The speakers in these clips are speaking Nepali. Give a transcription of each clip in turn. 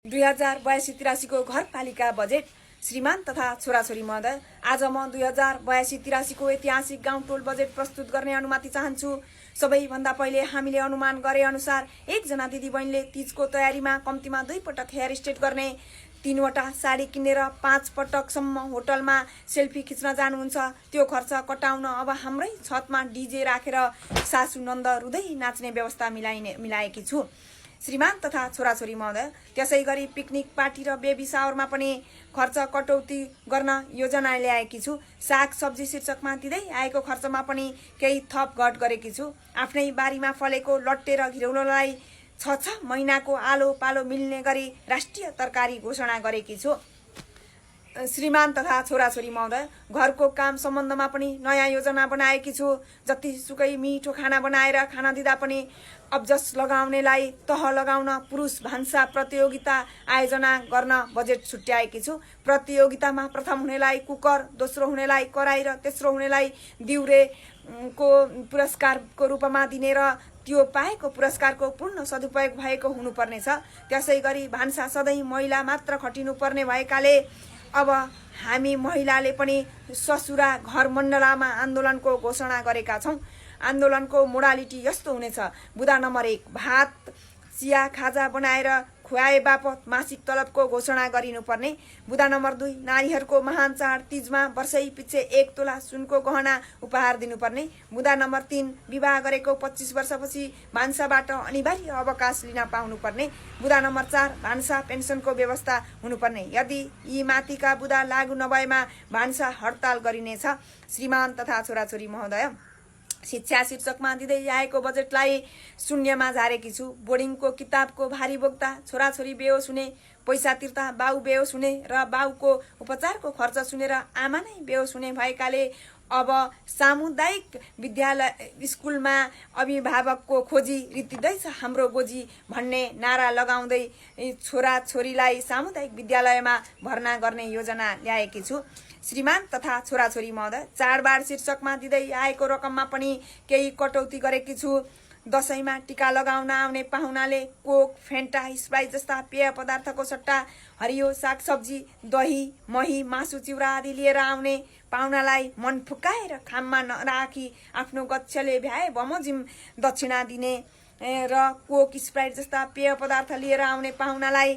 2082-83 को घरपालिका बजेट। श्रीमान तथा छोराछोरी महोदय, आज म 2082-83 को ऐतिहासिक गाउँटोल बजेट प्रस्तुत गर्ने अनुमति चाहन्छु। सबैभन्दा पहिले हामीले अनुमान गरे अनुसार एकजना दिदीबहिनीले तीजको तयारीमा कम्तीमा 2 पटक हेयर स्ट्रेट गर्ने, 3 वटा साडी किनेर 5 पटकसम्म होटलमा सेल्फी खिच्न जानुहुन्छ। त्यो खर्च कटाउन अब हाम्रै छतमा डीजे राखेर सासु नन्द रुँदै नाच्ने व्यवस्था मिलाएकी छु। श्रीमान तथा छोराछोरी महोदय, त्यसैगरी पिकनिक पार्टी र बेबी सावरमा पनि खर्च कटौती गर्न योजना ल्याएकी छु। साग सब्जी शीर्षकमा दिँदै आएको खर्चमा पनि केही थप घट गरेकी छु। आफ्नै बारीमा फलेको लट्टे र घिरौलोलाई 6 महिनाको आलो पालो मिल्ने गरी राष्ट्रिय तरकारी घोषणा गरेकी छु। श्रीमान तथा छोराछोरी महोदय, घरको काम सम्बन्धमा पनि नयाँ योजना बनाएकी छु। जतिसुकै मिठो खाना बनाएर खान दिँदा पनि अब्जस लगाउनेलाई तह लगाउन पुरुष भान्सा प्रतियोगिता आयोजना गर्न बजेट छुट्याएकी छु। प्रतियोगितामा प्रथम हुनेलाई कुकर, दोस्रो हुनेलाई कराई र तेस्रो हुनेलाई दिउरेको पुरस्कारको रूपमा दिने र त्यो पाएको पुरस्कारको पूर्ण सदुपयोग भएको हुनुपर्नेछ। त्यसैगरी भान्सा सधैँ महिला मात्र खटिनुपर्ने भएकाले अब हामी महिलाले पनि ससुरा घर मण्डलामा आन्दोलनको घोषणा गरेका छौँ। आन्दोलनको मोडालिटी यस्तो हुनेछ: बुदा नम्बर 1, भात चिया खाजा बनाएर खुवाए बापत मासिक तलबको घोषणा गरिनुपर्ने। बुदा नम्बर 2, नारीहरूको महान चाड तीजमा वर्षै पछि 1 तोला सुनको गहना उपहार दिनुपर्ने। बुदा नम्बर 3, विवाह गरेको 25 वर्षपछि भान्साबाट अनिवार्य अवकाश लिन पाउनुपर्ने। बुदा नम्बर 4, भान्सा पेन्सनको व्यवस्था हुनुपर्ने। यदि यी माथिका बुदा लागू नभएमा भान्सा हडताल गरिनेछ। श्रीमान तथा छोराछोरी महोदय, शिक्षा शीर्षकमा दिँदै आएको बजेटलाई शून्यमा झारेकी छु। बोर्डिङको किताबको भारी बोक्दा, छोराछोरी बेहोस हुने, पैसा तिर्दा बाउ बेहोस हुने र बाउको उपचारको खर्च सुनेर आमा नै बेहोस हुने भएकाले अब सामुदायिक विद्यालय स्कुलमा अभिभावकको खोजी रित्तिँदैछ हाम्रो गोजी भन्ने नारा लगाउँदै छोराछोरीलाई सामुदायिक विद्यालयमा भर्ना गर्ने योजना ल्याएकी छु। श्रीमान तथा छोराछोरी महोदय, चाडबाड शीर्षकमा दिँदै आएको रकममा पनि केही कटौती गरेकी छु। दसैँमा टिका लगाउन आउने पाहुनाले कोक, फेन्टा, स्प्राइट जस्ता पेय पदार्थको सट्टा हरियो सागसब्जी, दही, मही, मासु, चिउरा आदि लिएर आउने पाहुनालाई मन फुकाएर खाममा नराखी आफ्नो गच्छले भ्याए बमोजिम दक्षिणा दिने र कोक, स्प्राइट जस्ता पेय पदार्थ लिएर आउने पाहुनालाई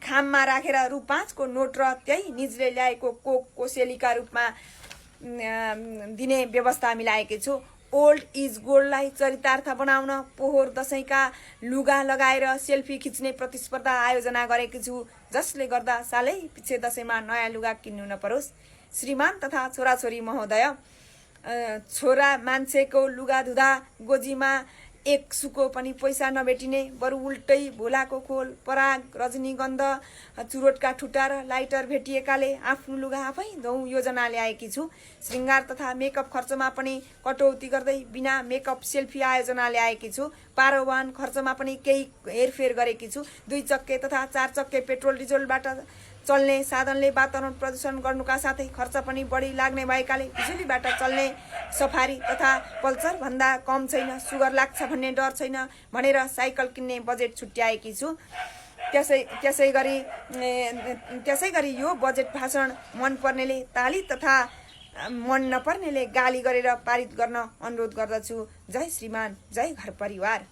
खाममा राखेर रु 5 को नोट र त्यही निजले ल्याएको कोक कोसेलीका रूपमा दिने व्यवस्था मिलाएकी छु। ओल्ड इज गोल्डलाई चरितार्थ बनाउन पोहोर दसैँका लुगा लगाएर सेल्फी खिच्ने प्रतिस्पर्धा आयोजना गरेकी छु, जसले गर्दा सालै पछि दसैँमा नयाँ लुगा किन्नु नपरोस्। श्रीमान तथा छोराछोरी महोदय, छोरा मान्छेको लुगा धुँदा गोजीमा 1 सुको पनि पैसा नभेटिने, बरु उल्टै भोलाको खोल, पराग, रजनीगन्ध, चुरोटका ठुटा र लाइटर भेटिएकाले आफ्नो लुगा आफै धोऊ योजना ल्याएकी छु। श्रृङ्गार तथा मेकअप खर्चमा पनि कटौती गर्दै बिना मेकअप सेल्फी आयोजना ल्याएकी छु। पारो वाहन खर्चमा पनि केही हेरफेर गरेकी छु। 2 चक्के तथा 4 चक्के पेट्रोल डिजलबाट चल्ने साधनले वातावरण प्रदूषण गर्नुका साथै खर्च पनि बढी लाग्ने भएकाले बिजुलीबाट चल्ने सफारी तथा पल्सर भन्दा कम छैन, सुगर लाग्छ भन्ने डर छैन भनेर साइकल किन्ने बजेट छुट्याएकी छु। त्यसैगरी यो बजेट भाषण मन पर्नेले ताली तथा मन नपर्नेले गाली गरेर पारित गर्न अनुरोध गर्दछु। जय श्रीमान, जय घर परिवार।